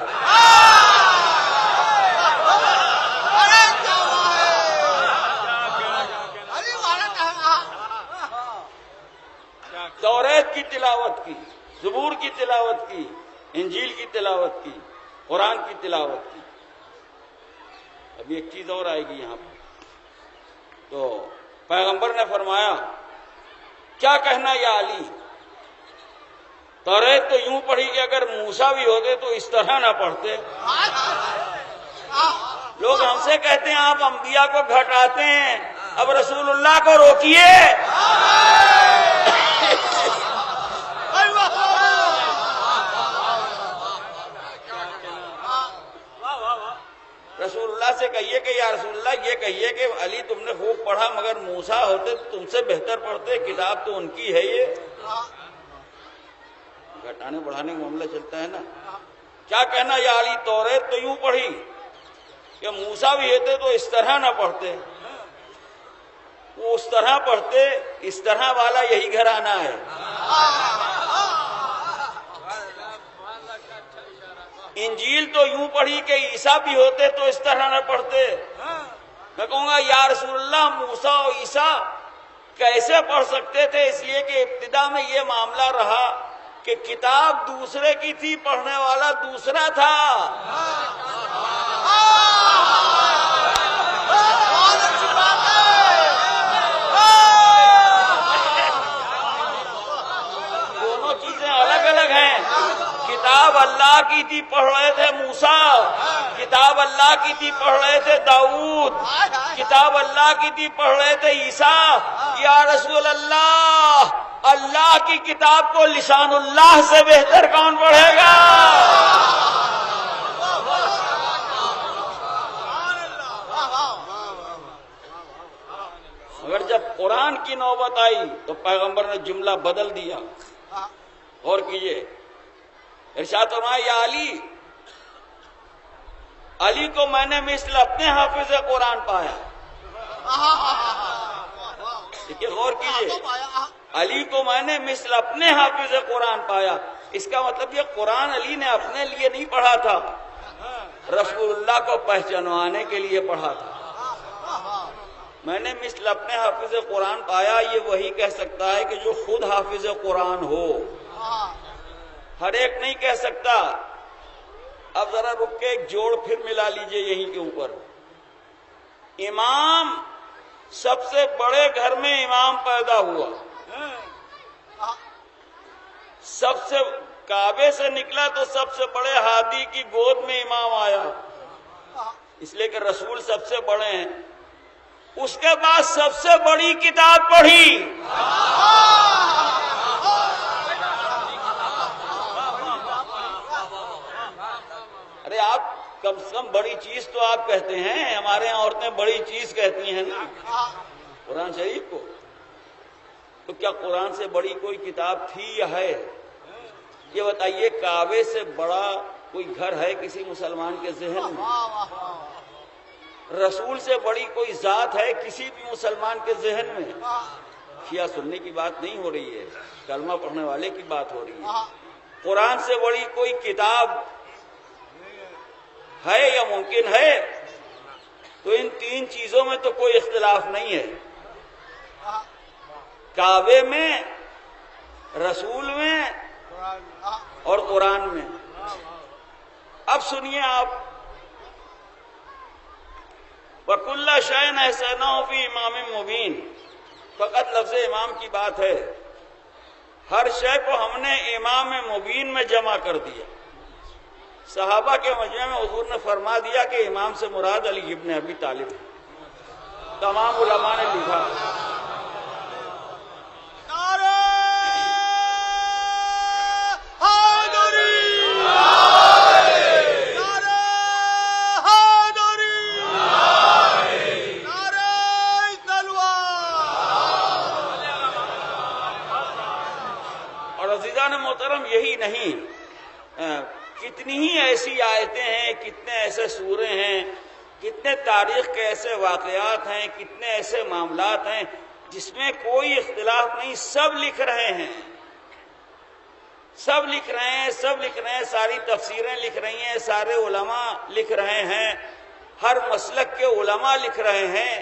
توریت کی تلاوت کی، زبور کی تلاوت کی، انجیل کی تلاوت کی، قرآن کی تلاوت کی۔ ابھی ایک چیز اور آئے گی یہاں پر۔ تو پیغمبر نے فرمایا کیا کہنا یا علی؟ توریت تو یوں پڑھی کہ اگر موسیٰ بھی ہوتے تو اس طرح نہ پڑھتے۔ لوگ ہم سے کہتے ہیں آپ انبیاء کو گھٹاتے ہیں، اب رسول اللہ کو روکیے۔ رسول اللہ سے کہیے کہ یا رسول اللہ یہ کہیے کہ علی تم نے خوب پڑھا مگر موسیٰ ہوتے تو تم سے بہتر پڑھتے، کتاب تو ان کی ہے۔ یہ گھٹانے بڑھانے کا معاملہ چلتا ہے نا۔ کیا کہنا یا علی؟ توریت تو یوں پڑھی کہ موسیٰ بھی ہوتے تو اس طرح نہ پڑھتے، وہ اس طرح پڑھتے، اس طرح والا یہی گھرانہ ہے۔ انجیل تو یوں پڑھی کہ عیسیٰ بھی ہوتے تو اس طرح نہ پڑھتے۔ میں کہوں گا یا رسول اللہ موسیٰ اور عیسیٰ کیسے پڑھ سکتے تھے؟ اس لیے کہ ابتدا میں یہ معاملہ رہا کہ کتاب دوسرے کی تھی، پڑھنے والا دوسرا تھا۔ دونوں چیزیں الگ الگ ہیں۔ کتاب اللہ کی تھی، پڑھ رہے تھے موسیٰ، کتاب اللہ کی تھی، پڑھ رہے تھے داؤد، کتاب اللہ کی تھی، پڑھ رہے تھے عیسیٰ۔ یا رسول اللہ، اللہ کی کتاب کو لسان اللہ سے بہتر کون پڑھے گا؟ مگر جب قرآن کی نوبت آئی تو پیغمبر نے جملہ بدل دیا۔ غور کیجئے، ارشاد فرمایا یا علی، علی کو میں نے مثل اپنے حافظ قرآن پایا۔ دیکھیے غور کیجئے، علی کو میں نے مثل اپنے حافظ قرآن پایا۔ اس کا مطلب یہ قرآن علی نے اپنے لیے نہیں پڑھا تھا، رسول اللہ کو پہچانوانے کے لیے پڑھا تھا۔ میں نے مثل اپنے حافظ قرآن پایا، یہ وہی کہہ سکتا ہے کہ جو خود حافظ قرآن ہو، ہر ایک نہیں کہہ سکتا۔ اب ذرا رک کے ایک جوڑ پھر ملا لیجئے یہیں کے اوپر۔ امام، سب سے بڑے گھر میں امام پیدا ہوا، سب سے کعبے سے نکلا تو سب سے بڑے ہادی کی گود میں امام آیا، اس لیے کہ رسول سب سے بڑے ہیں۔ اس کے بعد سب سے بڑی کتاب پڑھی، ارے آپ کم سے کم بڑی چیز تو آپ کہتے ہیں، ہمارے یہاں عورتیں بڑی چیز کہتی ہیں نا قرآن شریف کو، تو کیا قرآن سے بڑی کوئی کتاب تھی یا ہے؟ یہ بتائیے، کعبے سے بڑا کوئی گھر ہے کسی مسلمان کے ذہن میں؟ رسول سے بڑی کوئی ذات ہے کسی بھی مسلمان کے ذہن میں؟ شیعہ سننے کی بات نہیں ہو رہی ہے، کلمہ پڑھنے والے کی بات ہو رہی ہے۔ قرآن سے بڑی کوئی کتاب ہے یا ممکن ہے؟ تو ان تین چیزوں میں تو کوئی اختلاف نہیں ہے، کعبے میں، رسول میں اور قرآن میں۔ اب سنیے آپ، وَكُلَّ شَيْءٍ أَحْصَيْنَاهُ فِي إِمَامٍ مُبِينٍ، فقط لفظ امام کی بات ہے، ہر شے کو ہم نے امام مبین میں جمع کر دیا۔ صحابہ کے مجمع میں حضور نے فرما دیا کہ امام سے مراد علی ابن ابی طالب، تمام علماء نے لکھا۔ محترم یہی نہیں، کتنی ہی ایسی آیتیں ہیں، کتنے ایسے سورے ہیں، کتنے تاریخ کے ایسے واقعات ہیں، کتنے ایسے معاملات ہیں جس میں کوئی اختلاف نہیں، سب لکھ رہے ہیں، سب لکھ رہے ہیں، سب لکھ رہے ہیں، ساری تفسیریں لکھ رہی ہیں، سارے علماء لکھ رہے ہیں، ہر مسلک کے علماء لکھ رہے ہیں۔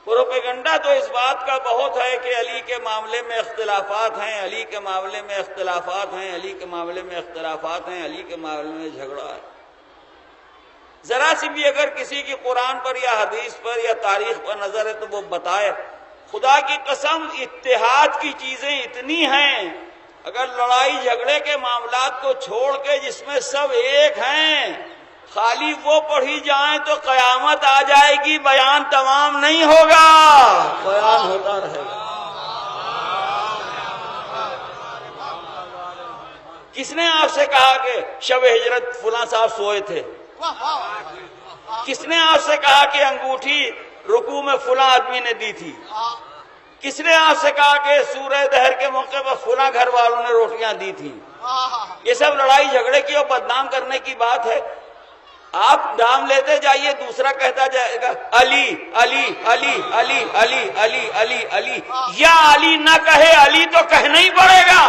پروپیگنڈا تو اس بات کا بہت ہے کہ علی کے معاملے میں اختلافات ہیں، علی کے معاملے میں اختلافات ہیں، علی کے معاملے میں اختلافات ہیں، علی کے معاملے میں جھگڑا ہے۔ ذرا سی بھی اگر کسی کی قرآن پر یا حدیث پر یا تاریخ پر نظر ہے تو وہ بتائے۔ خدا کی قسم، اتحاد کی چیزیں اتنی ہیں، اگر لڑائی جھگڑے کے معاملات کو چھوڑ کے جس میں سب ایک ہیں، خالی وہ پڑھی جائیں تو قیامت آ جائے گی، بیان تمام نہیں ہوگا، بیان ہوتا رہے گا۔ کس نے آپ سے کہا کہ شب ہجرت فلاں صاحب سوئے تھے؟ کس نے آپ سے کہا کہ انگوٹھی رکوع میں فلاں آدمی نے دی تھی؟ کس نے آپ سے کہا کہ سورہ دہر کے موقع پر فلاں گھر والوں نے روٹیاں دی تھیں؟ یہ سب لڑائی جھگڑے کی اور بدنام کرنے کی بات ہے۔ آپ نام لیتے جائیے، دوسرا کہتا جائے گا علی علی علی علی علی علی علی علی، یا علی نہ کہے علی تو کہنا ہی پڑے گا۔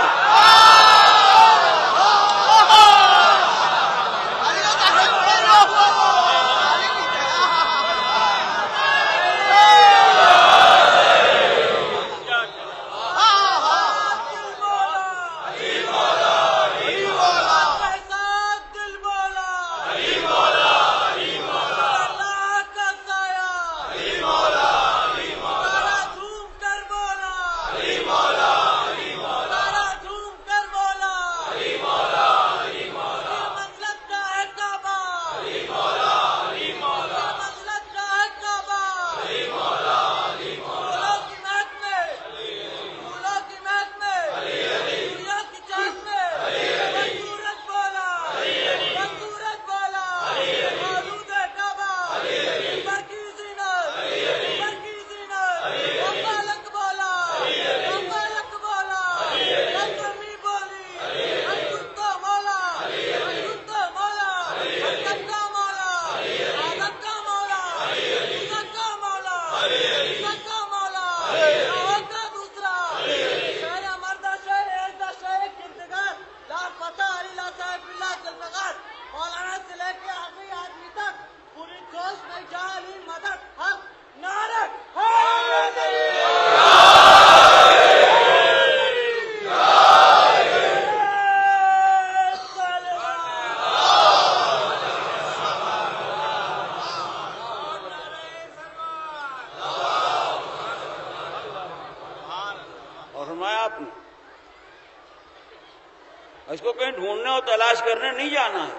اس کو کہیں ڈھونڈنے اور تلاش کرنے نہیں جانا ہے.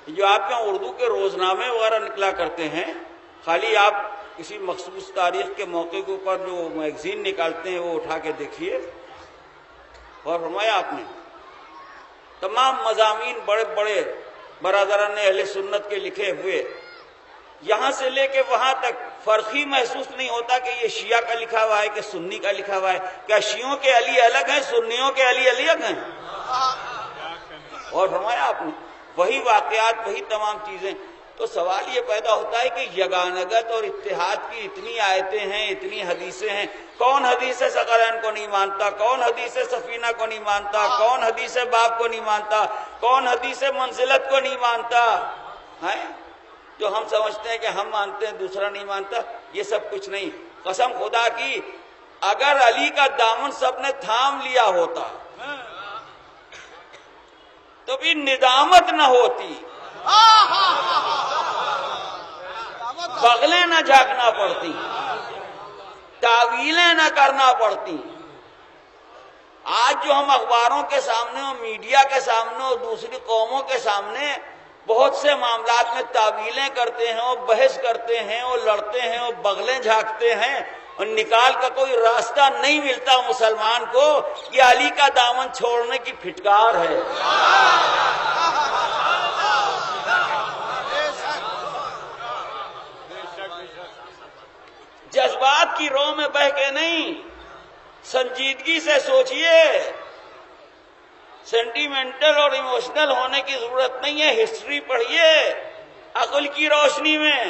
جو آپ کے اردو کے روزنامے وغیرہ نکلا کرتے ہیں، خالی آپ کسی مخصوص تاریخ کے موقع کے اوپر جو میگزین نکالتے ہیں وہ اٹھا کے دیکھیے. اور فرمایا آپ نے تمام مضامین بڑے بڑے برادران اہل سنت کے لکھے ہوئے، یہاں سے لے کے وہاں تک فرق ہی محسوس نہیں ہوتا کہ یہ شیعہ کا لکھا ہوا ہے کہ سنی کا لکھا ہوا ہے. کیا شیعوں کے علی الگ ہیں، سنیوں کے علی الگ ہیں؟ اور فرمایا آپ نے وہی واقعات، وہی تمام چیزیں. تو سوال یہ پیدا ہوتا ہے کہ یگانگت اور اتحاد کی اتنی آیتیں ہیں، اتنی حدیثیں ہیں، کون حدیث ثقلین کو نہیں مانتا، کون حدیث سفینہ کو نہیں مانتا، کون حدیث باب کو نہیں مانتا، کون حدیث منزلت کو نہیں مانتا ہے؟ جو ہم سمجھتے ہیں کہ ہم مانتے ہیں دوسرا نہیں مانتا، یہ سب کچھ نہیں. قسم خدا کی اگر علی کا دامن سب نے تھام لیا ہوتا تو بھی ندامت نہ ہوتی، بغلیں نہ جھانکنا پڑتی، تعویلیں نہ کرنا پڑتی. آج جو ہم اخباروں کے سامنے اور میڈیا کے سامنے اور دوسری قوموں کے سامنے بہت سے معاملات میں تعویلیں کرتے ہیں اور بحث کرتے ہیں اور لڑتے ہیں اور بغلیں جھانکتے ہیں، اور نکال کا کوئی راستہ نہیں ملتا مسلمان کو، یہ علی کا دامن چھوڑنے کی پھٹکار ہے. جذبات کی رو میں بہہ کے نہیں، سنجیدگی سے سوچئے. سینٹیمنٹل اور ایموشنل ہونے کی ضرورت نہیں ہے. ہسٹری پڑھیے عقل کی روشنی میں.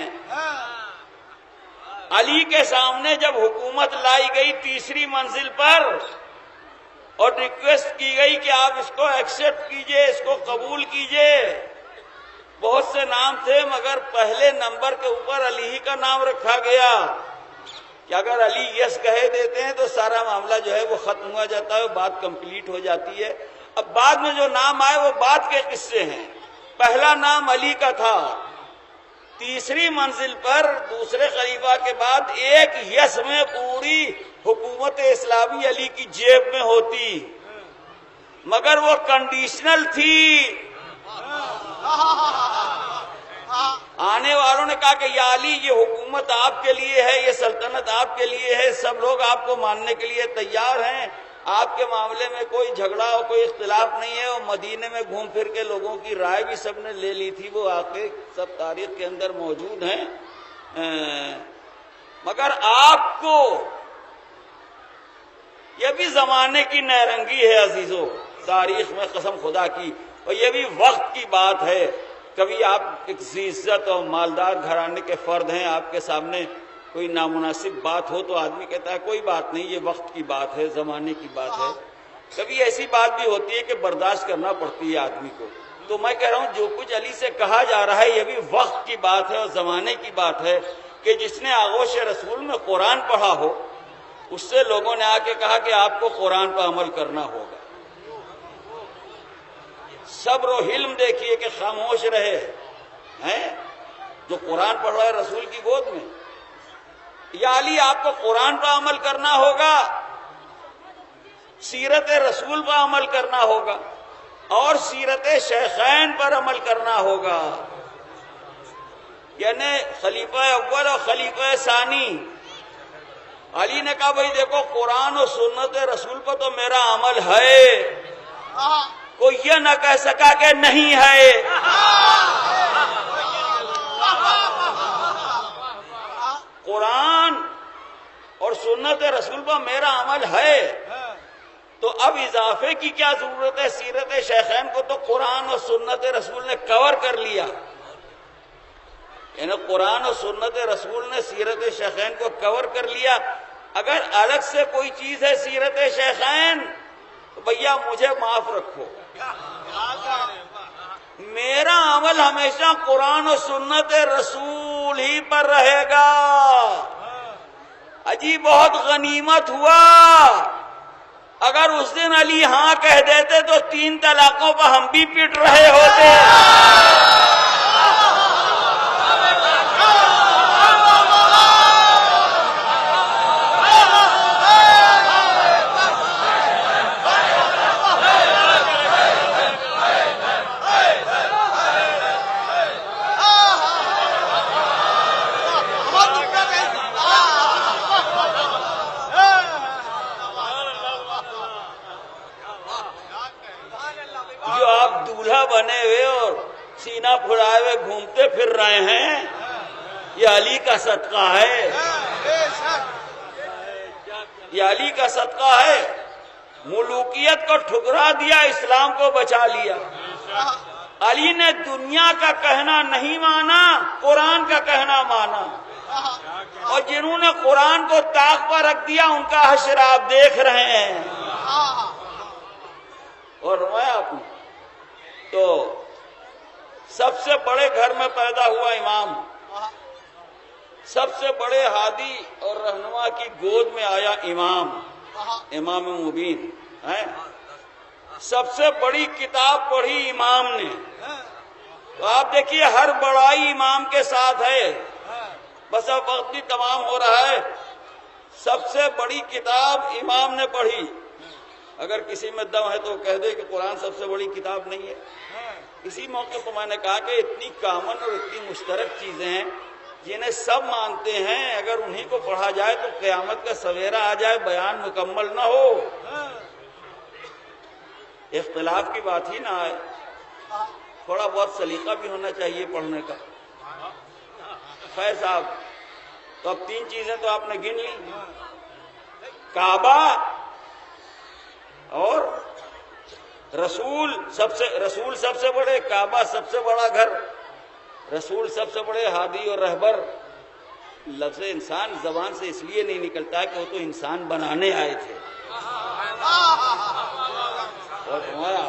علی کے سامنے جب حکومت لائی گئی تیسری منزل پر اور ریکویسٹ کی گئی کہ آپ اس کو ایکسپٹ کیجئے، اس کو قبول کیجئے، بہت سے نام تھے مگر پہلے نمبر کے اوپر علی ہی کا نام رکھا گیا کہ اگر علی یس کہہ دیتے ہیں تو سارا معاملہ جو ہے وہ ختم ہو جاتا ہے، بات کمپلیٹ ہو جاتی ہے. اب بعد میں جو نام آئے وہ بعد کے قصے ہیں. پہلا نام علی کا تھا. تیسری منزل پر دوسرے خلیفہ کے بعد ایک یس میں پوری حکومت اسلامی علی کی جیب میں ہوتی، مگر وہ کنڈیشنل تھی. آنے والوں نے کہا کہ یا علی یہ حکومت آپ کے لیے ہے، یہ سلطنت آپ کے لیے ہے، سب لوگ آپ کو ماننے کے لیے تیار ہیں، آپ کے معاملے میں کوئی جھگڑا اور کوئی اختلاف نہیں ہے. اور مدینے میں گھوم پھر کے لوگوں کی رائے بھی سب نے لے لی تھی، وہ واقعے سب تاریخ کے اندر موجود ہیں. مگر آپ کو یہ بھی زمانے کی نیرنگی ہے عزیزو، تاریخ میں قسم خدا کی، اور یہ بھی وقت کی بات ہے. کبھی آپ ایک ذی عزت اور مالدار گھرانے کے فرد ہیں، آپ کے سامنے کوئی نامناسب بات ہو تو آدمی کہتا ہے کوئی بات نہیں، یہ وقت کی بات ہے، زمانے کی بات ہے. کبھی ایسی بات بھی ہوتی ہے کہ برداشت کرنا پڑتی ہے آدمی کو. تو میں کہہ رہا ہوں جو کچھ علی سے کہا جا رہا ہے یہ بھی وقت کی بات ہے اور زمانے کی بات ہے کہ جس نے آغوش رسول میں قرآن پڑھا ہو اس سے لوگوں نے آ کے کہا کہ آپ کو قرآن پر عمل کرنا ہوگا. صبر و حلم دیکھیے کہ خاموش رہے ہیں جو قرآن پڑھ رہا ہے رسول کی گود میں. یا علی آپ کو قرآن پر عمل کرنا ہوگا، سیرت رسول پر عمل کرنا ہوگا اور سیرت شیخین پر عمل کرنا ہوگا. یعنی خلیفہ اول اور خلیفہ ثانی. علی نے کہا بھائی دیکھو قرآن اور سنت رسول پر تو میرا عمل ہے، کوئی یہ نہ کہہ سکا کہ نہیں ہے. قرآن اور سنت رسول پر میرا عمل ہے، تو اب اضافے کی کیا ضرورت ہے؟ سیرت شیخین کو تو قرآن اور سنت رسول نے کور کر لیا. یعنی قرآن اور سنت رسول نے سیرت شیخین کو کور کر لیا. اگر الگ سے کوئی چیز ہے سیرت شیخین تو بھیا مجھے معاف رکھو، میرا عمل ہمیشہ قرآن و سنت رسول ہی پر رہے گا. اجی بہت غنیمت ہوا اگر اس دن علی ہاں کہہ دیتے تو 3 طلاقوں پر ہم بھی پٹ رہے ہوتے. جو آپ دولہا بنے ہوئے اور سینہ پھڑائے ہوئے گھومتے پھر رہے ہیں، یہ علی کا صدقہ ہے، یہ علی کا صدقہ ہے۔ ملوکیت کو ٹھکرا دیا، اسلام کو بچا لیا۔ علی نے دنیا کا کہنا نہیں مانا، قرآن کا کہنا مانا، اور جنہوں نے قرآن کو طاق پر رکھ دیا ان کا حشر آپ دیکھ رہے ہیں۔ اور رویا آپ نے تو سب سے بڑے گھر میں پیدا ہوا امام، سب سے بڑے ہادی اور رہنما کی گود میں آیا امام، امام مبین ہے۔ سب سے بڑی کتاب پڑھی امام نے، تو آپ دیکھیے ہر بڑائی امام کے ساتھ ہے۔ بس اب وقت بھی تمام ہو رہا ہے۔ سب سے بڑی کتاب امام نے پڑھی۔ اگر کسی میں دم ہے تو کہہ دے کہ قرآن سب سے بڑی کتاب نہیں ہے۔ اسی موقع پر میں نے کہا کہ اتنی کامن اور اتنی مشترک چیزیں ہیں جنہیں سب مانتے ہیں، اگر انہی کو پڑھا جائے تو قیامت کا سویرا آ جائے بیان مکمل نہ ہو، اختلاف کی بات ہی نہ آئے۔ تھوڑا بہت سلیقہ بھی ہونا چاہیے پڑھنے کا۔ خیر صاحب، تو اب تین چیزیں تو آپ نے گن لی، کعبہ اور رسول سب سے بڑے، کعبہ سب سے بڑا گھر، رسول سب سے بڑے ہادی اور رہبر۔ لفظ انسان زبان سے اس لیے نہیں نکلتا کہ وہ تو انسان بنانے آئے تھے، اور تمہارا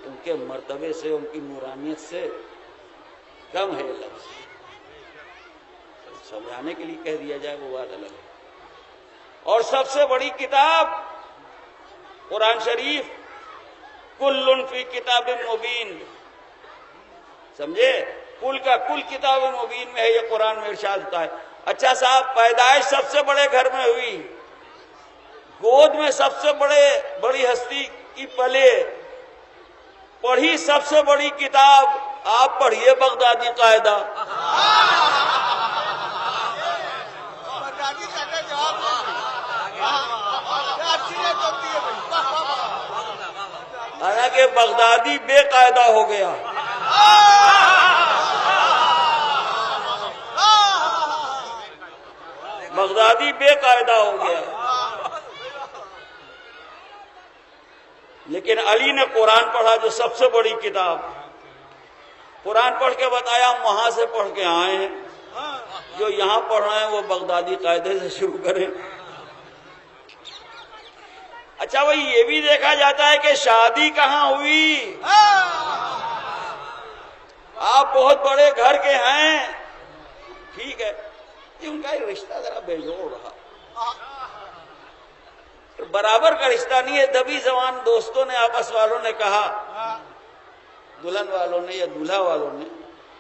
ان کے مرتبے سے، ان کی نورانیت سے کم ہے لفظ، سمجھانے کے لیے کہہ دیا جائے وہ بات الگ ہے۔ اور سب سے بڑی کتاب قرآن شریف، کل فی کتاب مبین، سمجھے؟ کل کا کل کتاب مبین میں ہے، یہ قرآن میں ارشاد ہوتا ہے۔ اچھا صاحب، پیدائش سب سے بڑے گھر میں ہوئی، گود میں سب سے بڑی ہستی کی پلے، پڑھی سب سے بڑی کتاب، آپ پڑھیے بغدادی قاعدہ۔ حالانکہ بغدادی بے قاعدہ ہو گیا، بغدادی بے قاعدہ ہو گیا، لیکن علی نے قرآن پڑھا جو سب سے بڑی کتاب، قرآن پڑھ کے بتایا وہاں سے پڑھ کے آئے ہیں، جو یہاں پڑھ رہے ہیں وہ بغدادی قاعدے سے شروع کریں۔ اچھا بھائی، یہ بھی دیکھا جاتا ہے کہ شادی کہاں ہوئی؟ آپ بہت بڑے گھر کے ہیں، ٹھیک ہے، ان کا رشتہ ذرا بیجوڑ رہا، برابر کا رشتہ نہیں ہے۔ دبی زبان دوستوں نے، آپس والوں نے کہا، دلہن والوں نے یا دولہا والوں نے،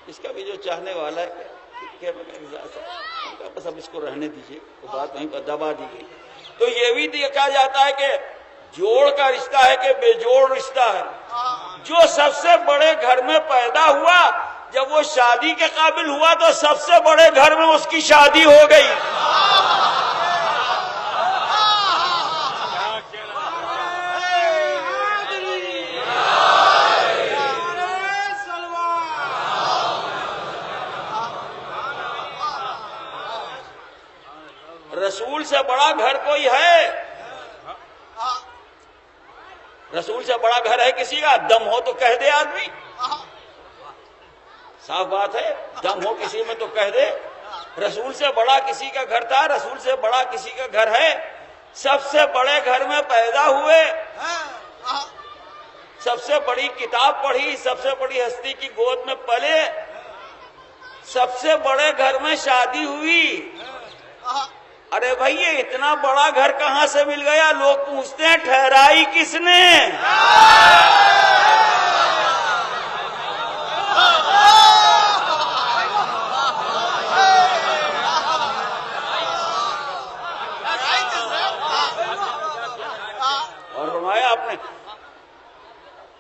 اس کا بھی جو چاہنے والا ہے بس اب اس کو رہنے دیجیے، وہ بات وہیں پر دبا دی گئی۔ تو یہ بھی دیکھا جاتا ہے کہ جوڑ کا رشتہ ہے کہ بے جوڑ رشتہ ہے۔ جو سب سے بڑے گھر میں پیدا ہوا، جب وہ شادی کے قابل ہوا تو سب سے بڑے گھر میں اس کی شادی ہو گئی۔ رسول سے بڑا گھر کوئی ہے؟ رسول سے بڑا گھر ہے کسی کا؟ دم ہو تو کہہ دے آدمی، صاف بات ہے، دم ہو کسی میں تو کہہ دے۔ رسول سے بڑا کسی کا گھر تھا، رسول سے بڑا کسی کا گھر ہے، سب سے بڑے گھر میں پیدا ہوئے، سب سے بڑی کتاب پڑھی، سب سے بڑی ہستی کی گود میں پلے، سب سے بڑے گھر میں شادی ہوئی۔ ارے بھائی، یہ اتنا بڑا گھر کہاں سے مل گیا؟ لوگ پوچھتے ہیں ٹھہرائی کس نے؟ اور فرمایا آپ نے،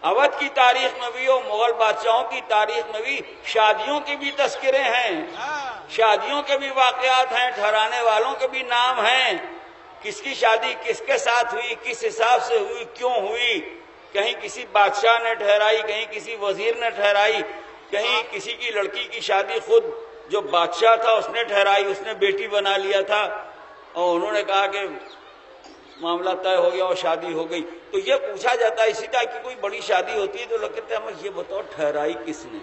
اودھ کی تاریخ میں بھی اور مغل بادشاہوں کی تاریخ میں بھی شادیوں کے بھی تذکرے ہیں، شادیوں کے بھی واقعات ہیں، ٹھہرانے والوں کے بھی نام ہیں، کس کی شادی کس کے ساتھ ہوئی، کس حساب سے ہوئی، کیوں ہوئی، کہیں کسی بادشاہ نے ٹھہرائی، کہیں کسی وزیر نے ٹھہرائی، کہیں کسی کی لڑکی کی شادی خود جو بادشاہ تھا اس نے ٹھہرائی، اس نے بیٹی بنا لیا تھا اور انہوں نے کہا کہ معاملہ طے ہو گیا اور شادی ہو گئی۔ تو یہ پوچھا جاتا ہے اسی طرح کی کوئی بڑی شادی ہوتی ہے تو لوگ کہتے ہیں ہمیں یہ بتاؤ ٹھہرائی کس نے؟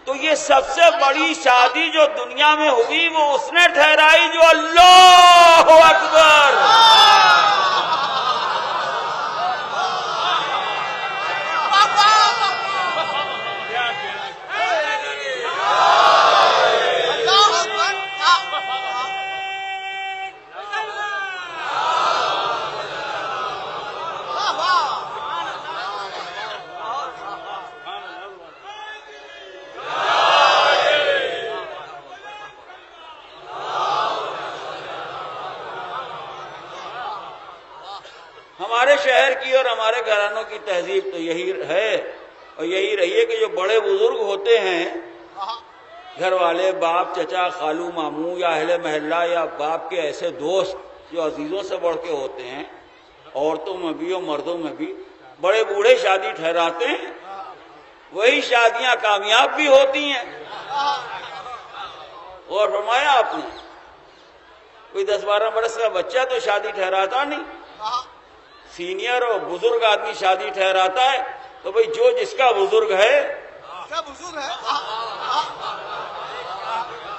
تو یہ سب سے بڑی شادی جو دنیا میں ہوئی وہ اس نے ٹھہرائی جو اللہ اکبر۔ ہمارے شہر کی اور ہمارے گھرانوں کی تہذیب تو یہی ہے اور یہی رہی ہے کہ جو بڑے بزرگ ہوتے ہیں، گھر والے، باپ، چچا، خالو، ماموں یا اہل محلہ یا باپ کے ایسے دوست جو عزیزوں سے بڑھ کے ہوتے ہیں، عورتوں میں بھی اور مردوں میں بھی، بڑے بوڑھے شادی ٹھہراتے ہیں، وہی شادیاں کامیاب بھی ہوتی ہیں۔ اور فرمایا آپ نے کوئی 10-12 برس کا بچہ تو شادی ٹھہراتا نہیں، سینئر اور بزرگ آدمی شادی ٹھہراتا ہے۔ تو بھئی جو جس کا بزرگ ہے،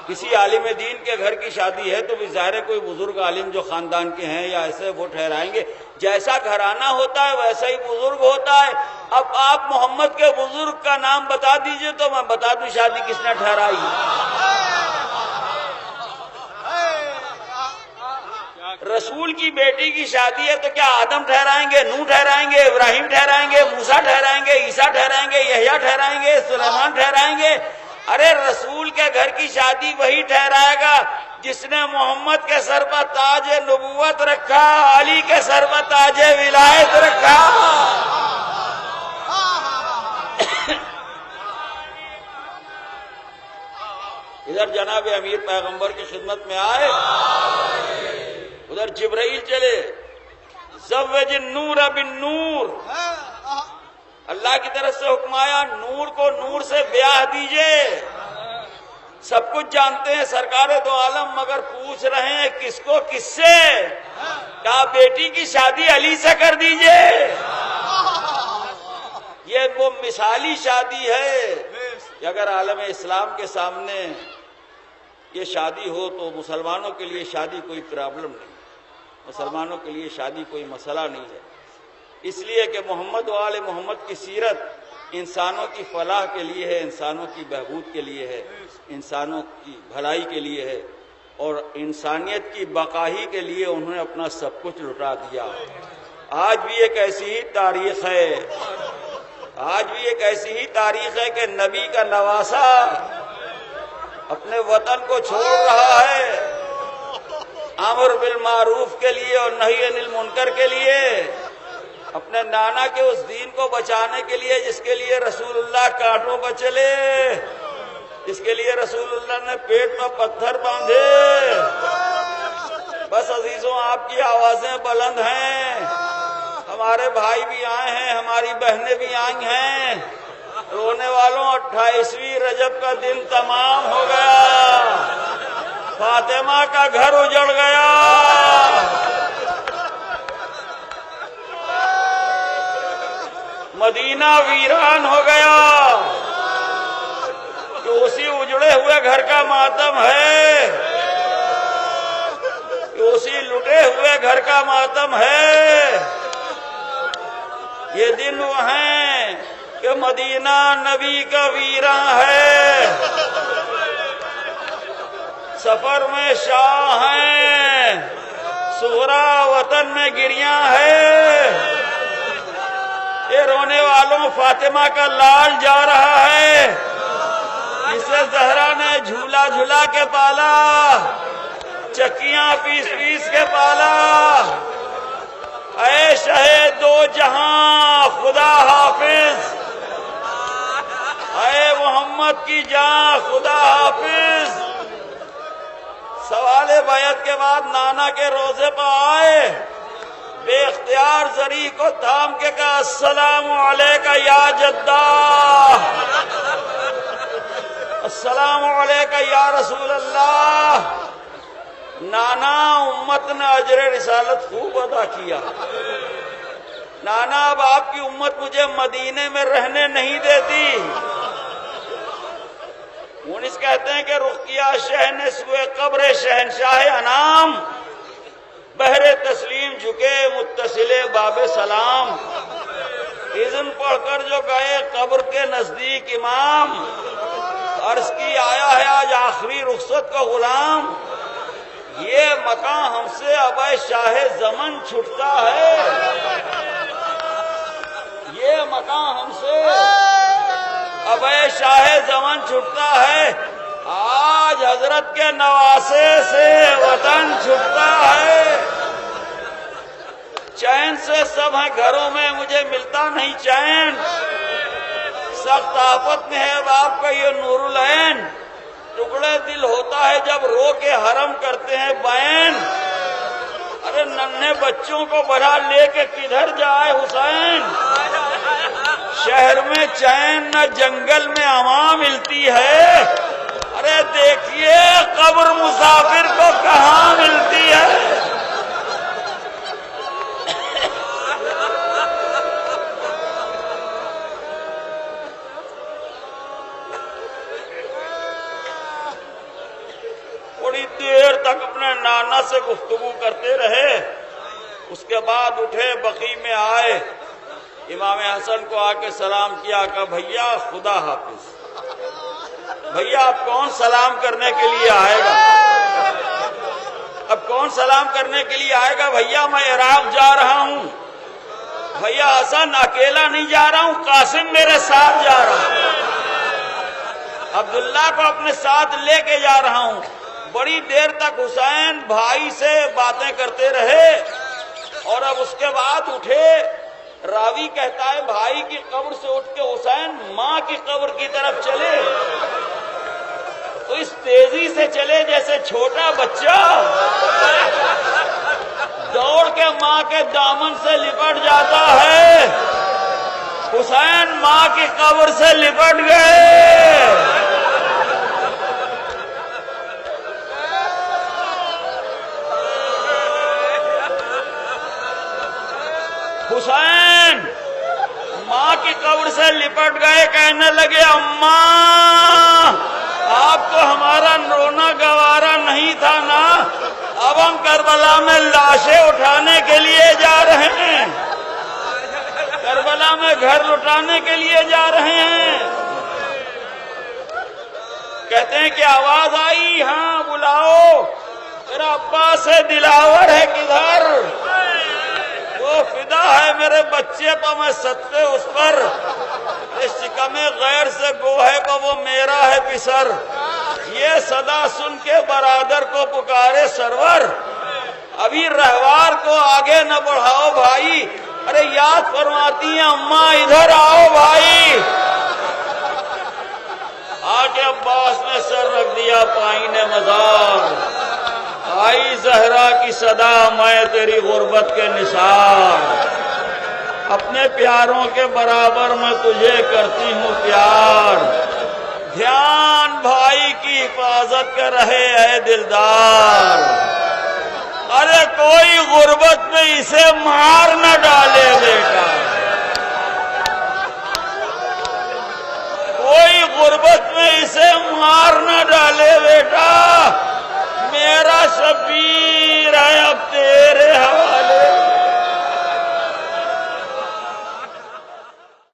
کسی عالم دین کے گھر کی شادی ہے تو بھی ظاہر ہے کوئی بزرگ عالم جو خاندان کے ہیں یا ایسے وہ ٹھہرائیں گے۔ جیسا گھرانہ ہوتا ہے ویسا ہی بزرگ ہوتا ہے۔ اب آپ محمد کے بزرگ کا نام بتا دیجئے تو میں بتا دوں شادی کس نے ٹھہرائی۔ رسول کی بیٹی کی شادی ہے تو کیا آدم ٹھہرائیں گے، نوح ٹھہرائیں گے، ابراہیم ٹھہرائیں گے، موسیٰ ٹھہرائیں گے، عیسیٰ ٹھہرائیں گے، یحییٰ ٹھہرائیں گے، سلیمان ٹھہرائیں گے؟ ارے رسول کے گھر کی شادی وہی ٹھہرائے گا جس نے محمد کے سر پر تاج نبوت رکھا، علی کے سر پر تاج ولایت رکھا۔ ادھر جناب امیر پیغمبر کی خدمت میں آئے، ادھر جبرائیل چلے، زوج النور بالنور، اللہ کی طرف سے حکم آیا نور کو نور سے بیاہ دیجئے۔ سب کچھ جانتے ہیں سرکار دو عالم، مگر پوچھ رہے ہیں کس کو کس سے؟ کہا بیٹی کی شادی علی سے کر دیجئے۔ یہ وہ مثالی شادی ہے کہ اگر عالم اسلام کے سامنے یہ شادی ہو تو مسلمانوں کے لیے شادی کوئی پرابلم نہیں، مسلمانوں کے لیے شادی کوئی مسئلہ نہیں ہے، اس لیے کہ محمد و آل محمد کی سیرت انسانوں کی فلاح کے لیے ہے، انسانوں کی بہبود کے لیے ہے، انسانوں کی بھلائی کے لیے ہے، اور انسانیت کی بقائی کے لیے انہوں نے اپنا سب کچھ لٹا دیا۔ آج بھی ایک ایسی ہی تاریخ ہے، آج بھی ایک ایسی ہی تاریخ ہے کہ نبی کا نواسا اپنے وطن کو چھوڑ رہا ہے امر بالمعروف کے لیے اور نہی عن المنکر کے لیے، اپنے نانا کے اس دین کو بچانے کے لیے جس کے لیے رسول اللہ کانٹوں پر چلے، جس کے لیے رسول اللہ نے پیٹ میں پتھر باندھے۔ بس عزیزوں آپ کی آوازیں بلند ہیں، ہمارے بھائی بھی آئے ہیں، ہماری بہنیں بھی آئی ہیں، رونے والوں 28ویں رجب کا دن تمام ہو گیا، فاطمہ کا گھر اجڑ گیا، مدینہ ویران ہو گیا، کہ اسی اجڑے ہوئے گھر کا ماتم ہے، کہ اسی لٹے ہوئے گھر کا ماتم ہے۔ یہ دن وہ ہیں کہ مدینہ نبی کا ویراں ہے، سفر میں شاہ ہیں، سغرا وطن میں گریاں ہے۔ یہ رونے والوں فاطمہ کا لال جا رہا ہے، جسے زہرا نے جھولا جھولا کے پالا، چکیاں پیس پیس کے پالا۔ اے شہ دو جہاں خدا حافظ، اے محمد کی جان خدا حافظ۔ سوال بیعت کے بعد نانا کے روزے پر آئے، بے اختیار زری کو تھام کے کہا السلام علیکہ یا جدہ، السلام علیکہ یا رسول اللہ۔ نانا امت نے اجر رسالت خوب ادا کیا، نانا اب آپ کی امت مجھے مدینے میں رہنے نہیں دیتی۔ مونس کہتے ہیں کہ رخ کیا شہ نے سوئے قبر شہنشاہ انام، بہر تسلیم جھکے متصل باب سلام۔ اذن پڑھ کر جو گئے قبر کے نزدیک امام، عرض کی آیا ہے آج آخری رخصت کا غلام، یہ مکان ہم سے اب شاہ زمن چھٹتا ہے، یہ مکان ہم سے اب شاہ زمن چھٹتا ہے، آج حضرت کے نواسے سے وطن چھٹتا ہے۔ چین سے سب ہیں گھروں میں مجھے ملتا نہیں چین، سخت آفت میں ہے باپ کا یہ نور العین، ٹکڑے دل ہوتا ہے جب رو کے حرم کرتے ہیں بین، ارے ننھے بچوں کو بڑھا لے کے کدھر جائے حسین، شہر میں چین نہ جنگل میں امان ملتی ہے، ارے دیکھیے قبر مسافر کو کہاں ملتی ہے۔ بڑی دیر تک اپنے نانا سے گفتگو کرتے رہے، اس کے بعد اٹھے بقی میں آئے، امام حسن کو آ کے سلام کیا، کہا بھیا خدا حافظ۔ بھیا اب کون سلام کرنے کے لیے آئے گا، اب کون سلام کرنے کے لیے آئے گا، بھیا میں عراق جا رہا ہوں۔ بھیا حسن اکیلا نہیں جا رہا ہوں، قاسم میرے ساتھ جا رہا ہوں، عبداللہ کو اپنے ساتھ لے کے جا رہا ہوں۔ بڑی دیر تک حسین بھائی سے باتیں کرتے رہے، اور اب اس کے بعد اٹھے، راوی کہتا ہے بھائی کی قبر سے اٹھ کے حسین ماں کی قبر کی طرف چلے، تو اس تیزی سے چلے جیسے چھوٹا بچہ دوڑ کے ماں کے دامن سے لپٹ جاتا ہے۔ حسین ماں کی قبر سے لپٹ گئے۔ حسین ماں کی قبر سے لپٹ گئے، کہنے لگے اماں آپ کو ہمارا رونا گوارا نہیں تھا نا، اب ہم کربلا میں لاشیں اٹھانے کے لیے جا رہے ہیں، کربلا میں گھر لٹانے کے لیے جا رہے ہیں۔ کہتے ہیں کہ آواز آئی ہاں بلاؤ، میرا عباس ہے دلاور ہے کدھر، وہ فدا ہے میرے بچے پا میں صدقے اس پر، شکم غیر سے گو ہے پا وہ میرا ہے پسر، یہ صدا سن کے برادر کو پکارے سرور، ابھی رہوار کو آگے نہ بڑھاؤ بھائی، ارے یاد فرماتی ہیں اماں ادھر آؤ بھائی۔ آگے عباس نے سر رکھ دیا پائین مزار، آئی زہرا کی صدا میں تیری غربت کے نثار، اپنے پیاروں کے برابر میں تجھے کرتی ہوں پیار، دھیان بھائی کی حفاظت کر رہے اے دلدار، ارے کوئی غربت میں اسے مار نہ ڈالے بیٹا،